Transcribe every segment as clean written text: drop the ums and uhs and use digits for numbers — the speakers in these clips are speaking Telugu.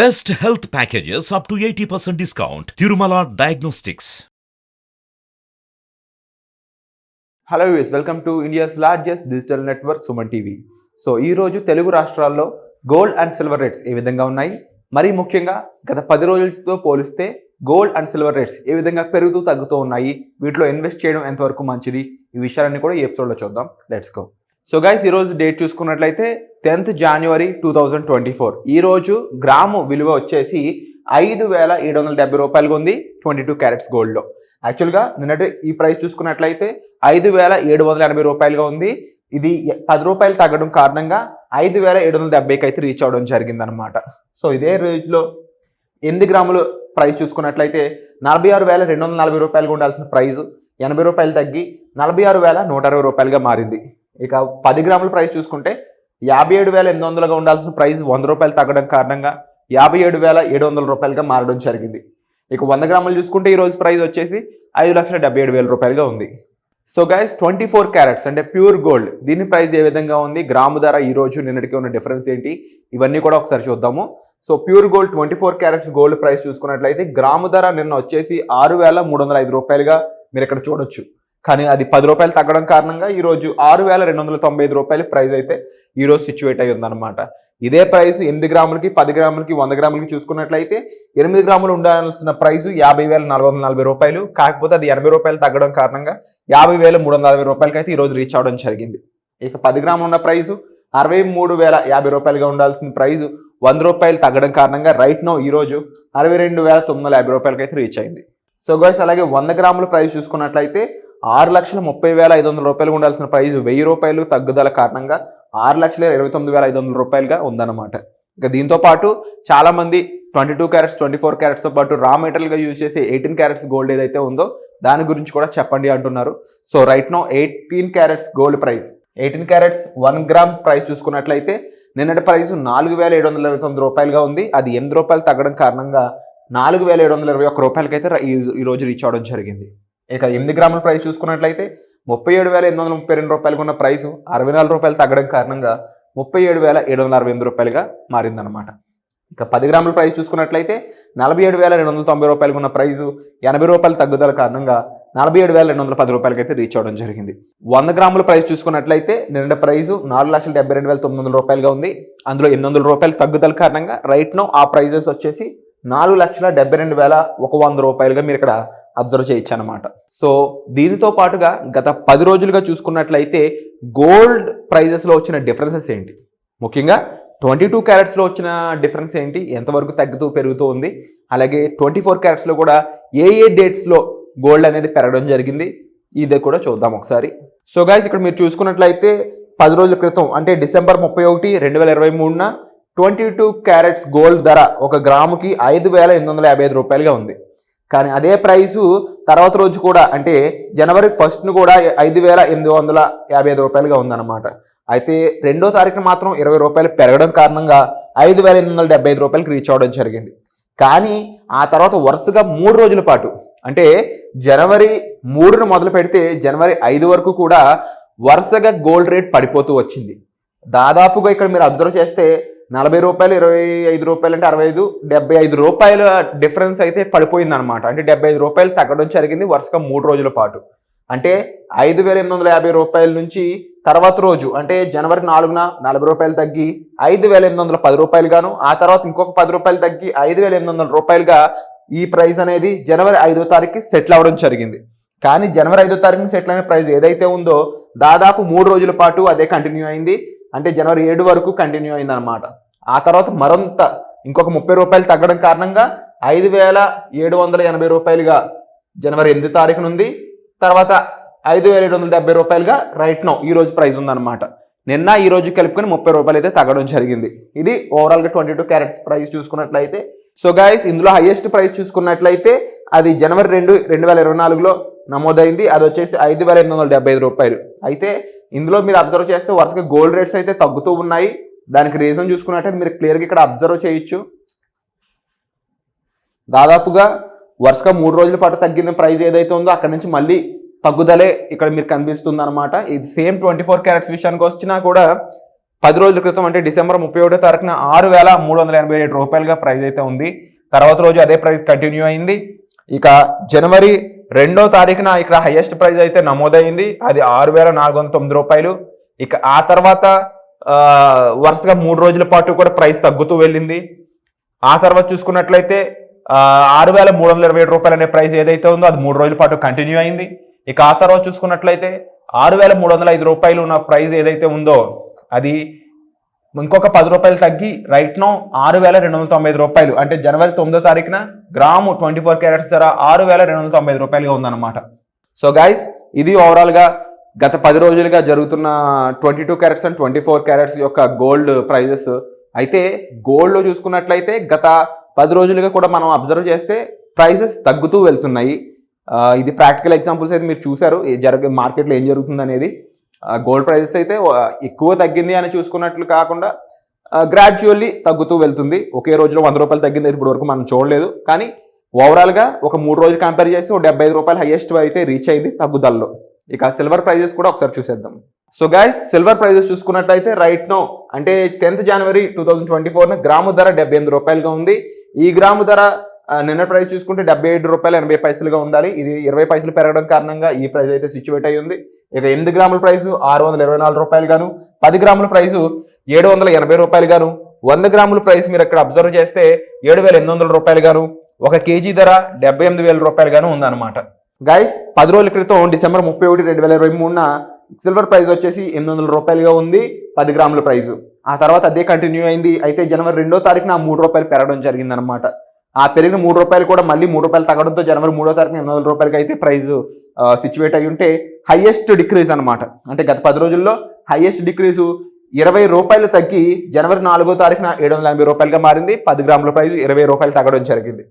Best health packages up to 80% discount. Tirumala Diagnostics. Hello use welcome to India's largest digital network Suman TV. So ఈరోజు తెలుగు రాష్ట్రాల్లో గోల్డ్ అండ్ సిల్వర్ రేట్స్ ఏ విధంగా ఉన్నాయి, మరీ ముఖ్యంగా గత 10 రోజులతో పోలిస్తే గోల్డ్ అండ్ సిల్వర్ రేట్స్ ఏ విధంగా పెరుగుతూ తగ్గుతూ ఉన్నాయి, వీటిలో ఇన్వెస్ట్ చేయడం ఎంతవరకు మంచిది, ఈ విషయాలన్నీ కూడా ఈ ఎపిసోడ్లో చూద్దాం. Let's go. సో గైస్, ఈరోజు డేట్ చూసుకున్నట్లయితే 10th January 2024. ఈరోజు గ్రాము విలువ వచ్చేసి 5,770 రూపాయలుగా ఉంది 22 క్యారెట్స్ గోల్డ్లో. యాక్చువల్గా నిన్నటి ఈ ప్రైస్ చూసుకున్నట్లయితే 5,780 రూపాయలుగా ఉంది. ఇది 10 రూపాయలు తగ్గడం కారణంగా 5,770కి అయితే రీచ్ అవ్వడం జరిగిందనమాట. సో ఇదే రోజులో 8 గ్రాములు ప్రైస్ చూసుకున్నట్లయితే 46,240 రూపాయలుగా ఉండాల్సిన ప్రైస్ 80 రూపాయలు తగ్గి 46,160 రూపాయలుగా మారింది. ఇక 10 గ్రాముల ప్రైస్ చూసుకుంటే 57,800గా ఉండాల్సిన ప్రైస్ 100 రూపాయలు తగ్గడం కారణంగా 57,700 రూపాయలుగా మారడం జరిగింది. ఇక 100 గ్రాములు చూసుకుంటే ఈరోజు ప్రైస్ వచ్చేసి 5,77,000 రూపాయలుగా ఉంది. సో గైస్, 24 క్యారెట్స్ అంటే ప్యూర్ గోల్డ్, దీని ప్రైస్ ఏ విధంగా ఉంది, గ్రాము ధర ఈ రోజు నిన్నటికి ఉన్న డిఫరెన్స్ ఏంటి, ఇవన్నీ కూడా ఒకసారి చూద్దాము. So pure gold 24 carrots gold price చూసుకున్నట్లయితే గ్రాము ధర నిన్న వచ్చేసి 6,305 రూపాయలుగా మీరు ఇక్కడ చూడొచ్చు. కానీ అది 10 రూపాయలు తగ్గడం కారణంగా ఈరోజు 6,295 రూపాయల ప్రైస్ అయితే ఈరోజు సిచ్యువేట్ అయ్యి ఉందన్నమాట. ఇదే ప్రైస్ 8 గ్రాములకి 10 గ్రాములకి 100 గ్రాములకి చూసుకున్నట్లయితే 8 గ్రాములు ఉండాల్సిన ప్రైస్ 50,440 రూపాయలు, కాకపోతే అది 80 రూపాయలు తగ్గడం కారణంగా 50,340 రూపాయలకి అయితే ఈరోజు రీచ్ అవడం జరిగింది. ఇక 10 గ్రాములు ఉన్న ప్రైస్ 63,050 రూపాయలుగా ఉండాల్సిన ప్రైస్ 100 రూపాయలు తగ్గడం కారణంగా రైట్ నో ఈరోజు 62,950 రూపాయలకి అయితే రీచ్ అయింది. సో గైస్, అలాగే 100 గ్రాముల ప్రైస్ చూసుకున్నట్లయితే 6,30,50 రూపాయలు ఉండాల్సిన ప్రైస్ 1,000 రూపాయలు తగ్గుదల కారణంగా 6,29,500 రూపాయలుగా ఉందన్నమాట. ఇక దీంతో పాటు చాలా మంది 22 క్యారెట్స్ 24 క్యారెట్స్తో పాటు రా మెటీరియల్గా యూజ్ చేసే 18 క్యారెట్స్ గోల్డ్ ఏదైతే ఉందో దాని గురించి కూడా చెప్పండి అంటున్నారు. So right now 18 carats gold price 18 carats 1 gram price చూసుకున్నట్లయితే నిన్నటి ప్రైస్ 4,729 రూపాయలుగా ఉంది. అది 8 రూపాయలు తగ్గడం కారణంగా 4,721 రూపాయలకైతే ఈరోజు రీచ్ అవడం జరిగింది. ఇక 8 గ్రాముల ప్రైస్ చూసుకున్నట్లయితే 37,832 రూపాయలుగా ఉన్న ప్రైస్ 64 రూపాయలు తగ్గడం కారణంగా 37,768 రూపాయలుగా మారిందనమాట. ఇక 10 గ్రాముల ప్రైస్ చూసుకున్నట్లయితే 47,290 రూపాయలుగా ఉన్న ప్రైస్ 80 రూపాయలు తగ్గుదల కారణంగా 47,210 రూపాయలకైతే రీచ్ అవడం జరిగింది. 100 గ్రాముల ప్రైస్ చూసుకున్నట్లయితే నిన్న ప్రైస్ 4,72,900 రూపాయలుగా ఉంది. అందులో 800 రూపాయలు తగ్గుదల కారణంగా రైట్ నో ఆ ప్రైజెస్ వచ్చేసి 4,72,100 రూపాయలుగా మీరు ఇక్కడ అబ్జర్వ్ చేయొచ్చు అనమాట. సో దీనితో పాటుగా గత 10 రోజులుగా చూసుకున్నట్లయితే గోల్డ్ ప్రైజెస్లో వచ్చిన డిఫరెన్సెస్ ఏంటి, ముఖ్యంగా 22 క్యారెట్స్లో వచ్చిన డిఫరెన్స్ ఏంటి, ఎంతవరకు తగ్గుతూ పెరుగుతూ ఉంది, అలాగే 24 క్యారెట్స్లో కూడా ఏ డేట్స్లో గోల్డ్ అనేది పెరగడం జరిగింది, ఇదే కూడా చూద్దాం ఒకసారి. సో గైస్, ఇక్కడ మీరు చూసుకున్నట్లయితే 10 రోజుల క్రితం అంటే December 31, 2023 22 క్యారెట్స్ గోల్డ్ ధర ఒక గ్రాముకి 5,855 రూపాయలుగా ఉంది. కానీ అదే ప్రైసు తర్వాత రోజు కూడా అంటే January 1st కూడా 5,855 రూపాయలుగా ఉందన్నమాట. అయితే 2వ తారీఖున మాత్రం 20 రూపాయలు పెరగడం కారణంగా 5,875 రూపాయలకి రీచ్ అవ్వడం జరిగింది. కానీ ఆ తర్వాత వరుసగా 3 రోజుల పాటు అంటే January 3న మొదలు పెడితే January 5 వరకు కూడా వరుసగా గోల్డ్ రేట్ పడిపోతూ వచ్చింది. దాదాపుగా ఇక్కడ మీరు అబ్జర్వ్ చేస్తే 40 రూపాయలు 25 రూపాయలు అంటే 65 75 రూపాయల డిఫరెన్స్ అయితే పడిపోయింది అనమాట. అంటే 75 రూపాయలు తగ్గడం జరిగింది వరుసగా 3 రోజుల పాటు. అంటే 5,850 రూపాయల నుంచి తర్వాత రోజు అంటే January 4న 40 రూపాయలు తగ్గి 5,810 రూపాయలు గాను, ఆ తర్వాత ఇంకొక 10 రూపాయలు తగ్గి 5,800 రూపాయలుగా ఈ ప్రైస్ అనేది January 5వ తారీఖుకి సెటిల్ అవ్వడం జరిగింది. కానీ January 5వ తారీఖున సెటిల్ అయిన ప్రైస్ ఏదైతే ఉందో దాదాపు 3 రోజుల పాటు అదే కంటిన్యూ అయింది. అంటే January 7 వరకు కంటిన్యూ అయింది అనమాట. ఆ తర్వాత మరింత ఇంకొక 30 రూపాయలు తగ్గడం కారణంగా 5,780 రూపాయలుగా January 8 తారీఖున ఉంది. తర్వాత 5,770 రూపాయలుగా రైట్ నో ఈ రోజు ప్రైస్ ఉందన్నమాట. నిన్న ఈ రోజు కలుపుకొని 30 రూపాయలు అయితే తగ్గడం జరిగింది. ఇది ఓవరాల్గా 22 క్యారెట్స్ ప్రైస్ చూసుకున్నట్లయితే. సో గైస్, ఇందులో హైయెస్ట్ ప్రైస్ చూసుకున్నట్లయితే అది January 2, 2024లో నమోదైంది. అది వచ్చేసి 5,875 రూపాయలు. అయితే ఇందులో మీరు అబ్జర్వ్ చేస్తే వరుసగా గోల్డ్ రేట్స్ అయితే తగ్గుతూ ఉన్నాయి. దానికి రీజన్ చూసుకున్నట్టయితే మీరు క్లియర్గా ఇక్కడ అబ్జర్వ్ చేయొచ్చు. దాదాపుగా వరుసగా 3 రోజుల పాటు తగ్గిన ప్రైస్ ఏదైతే ఉందో అక్కడ నుంచి మళ్ళీ తగ్గుదలే ఇక్కడ మీరు కనిపిస్తుంది అనమాట. ఇది సేమ్ 24 క్యారెట్స్ విషయానికి వచ్చినా కూడా 10 రోజుల క్రితం అంటే డిసెంబర్ 31వ తారీఖున 6,387 రూపాయలుగా ప్రైస్ అయితే ఉంది. తర్వాత రోజు అదే ప్రైస్ కంటిన్యూ అయింది. ఇక జనవరి 2వ తారీఖున ఇక్కడ హైయెస్ట్ ప్రైస్ అయితే నమోదైంది, అది 6,409 రూపాయలు. ఇక ఆ తర్వాత వరుసగా 3 రోజుల పాటు కూడా ప్రైస్ తగ్గుతూ వెళ్ళింది. ఆ తర్వాత చూసుకున్నట్లయితే 6,327 రూపాయలు అనే ప్రైస్ ఏదైతే ఉందో అది 3 రోజుల పాటు కంటిన్యూ అయింది. ఇక ఆ తర్వాత చూసుకున్నట్లయితే 6,305 రూపాయలు ఉన్న ప్రైస్ ఏదైతే ఉందో అది ఇంకొక 10 రూపాయలు తగ్గి రైట్ నో 6,295 రూపాయలు, అంటే జనవరి 9వ తారీఖున గ్రాము 24 క్యారెట్స్ ధర 6,295 రూపాయలుగా ఉందన్నమాట. సో గైస్, ఇది ఓవరాల్గా గత 10 రోజులుగా జరుగుతున్న 22 క్యారెట్స్ అండ్ 24 క్యారెట్స్ యొక్క గోల్డ్ ప్రైజెస్. అయితే గోల్డ్లో చూసుకున్నట్లయితే గత 10 రోజులుగా కూడా మనం అబ్జర్వ్ చేస్తే ప్రైజెస్ తగ్గుతూ వెళ్తున్నాయి. ఇది ప్రాక్టికల్ ఎగ్జాంపుల్స్ అయితే మీరు చూసారు మార్కెట్లో ఏం జరుగుతుంది అనేది. గోల్డ్ ప్రైజెస్ అయితే ఎక్కువ తగ్గింది అని చూసుకున్నట్లు కాకుండా గ్రాడ్యువల్లీ తగ్గుతూ వెళ్తుంది. ఒకే రోజులో 100 రూపాయలు తగ్గింది ఇప్పుడు వరకు మనం చూడలేదు. కానీ ఓవరాల్గా ఒక 3 రోజులు కంపేర్ చేస్తే 75 రూపాయలు హైయెస్ట్ అయితే రీచ్ అయింది తగ్గుదలలో. ఇక సిల్వర్ ప్రైజెస్ కూడా ఒకసారి చూసేద్దాం. సో గైస్, సిల్వర్ ప్రైజెస్ చూసుకున్నట్టయితే రైట్ నో అంటే 10th జనవరి 2024 గ్రాము ధర 78 రూపాయలుగా ఉంది. ఈ గ్రాము ధర నిన్న ప్రైస్ చూసుకుంటే 77 రూపాయలు 80 పైసలుగా ఉండాలి. ఇది 20 పైసలు పెరగడం కారణంగా ఈ ప్రైస్ అయితే సిచ్యువేట్ అయ్యి ఉంది. ఇక 8 గ్రాముల ప్రైస్ 624 రూపాయలు గాను, 10 గ్రాముల ప్రైస్ 780 రూపాయలు గాను, 100 గ్రాముల ప్రైస్ మీరు ఇక్కడ అబ్జర్వ్ చేస్తే 7,800 రూపాయలు గాను, 1 కేజీ ధర 78,000 రూపాయలు గాను ఉందన్నమాట. గైస్, 10 రోజుల క్రితం డిసెంబర్ 31, 2023న సిల్వర్ ప్రైస్ వచ్చేసి 800 రూపాయలుగా ఉంది 10 గ్రాముల ప్రైస్. ఆ తర్వాత అదే కంటిన్యూ అయింది. అయితే జనవరి 2వ తారీఖున 3 రూపాయలు పెరగడం జరిగిందనమాట. ఆ పెరిగిన 3 రూపాయలు కూడా మళ్ళీ 3 రూపాయలు తగ్గడంతో జనవరి 3వ తారీఖున 800 రూపాయలకి అయితే ప్రైస్ సిచ్యువేట్ అయ్యి ఉంటే హైయెస్ట్ డిక్రీజ్ అనమాట. అంటే గత 10 రోజుల్లో హైయెస్ట్ డిక్రీజ్ 20 రూపాయలు తగ్గి జనవరి 4వ తారీఖున 780 రూపాయలుగా మారింది. 10 గ్రాముల ప్రైస్ 20 రూపాయలు తగ్గడం జరిగింది.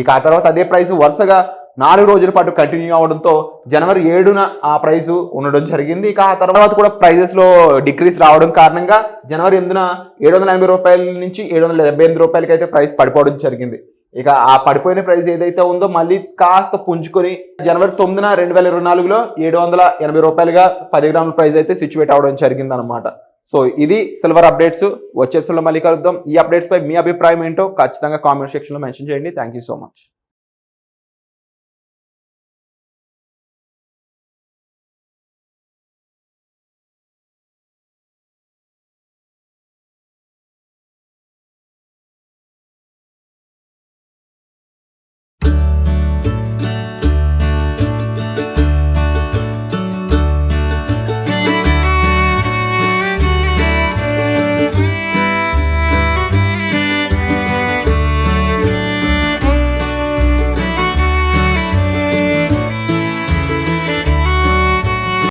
ఇక ఆ తర్వాత అదే ప్రైస్ వరుసగా 4 రోజుల పాటు కంటిన్యూ అవడంతో జనవరి 7న ఆ ప్రైస్ ఉండడం జరిగింది. ఇక ఆ తర్వాత కూడా ప్రైజెస్ లో డిక్రీస్ రావడం కారణంగా జనవరి 8న 780 రూపాయల నుంచి 778 రూపాయలకి అయితే ప్రైస్ పడిపోవడం జరిగింది. ఇక ఆ పడిపోయిన ప్రైస్ ఏదైతే ఉందో మళ్ళీ కాస్త పుంజుకొని జనవరి 9న 2024లో 780 రూపాయలుగా 10 గ్రాముల ప్రైస్ అయితే సిచ్యువేట్ అవడం జరిగింది అనమాట. సో ఇది సిల్వర్ అప్డేట్స్. వచ్చే ఎపిసోడ్లో మళ్ళీ కలుద్దాం. ఈ అప్డేట్స్ పై మీ అభిప్రాయం ఏంటో ఖచ్చితంగా కామెంట్ సెక్షన్లో మెన్షన్ చేయండి. Thank you so much.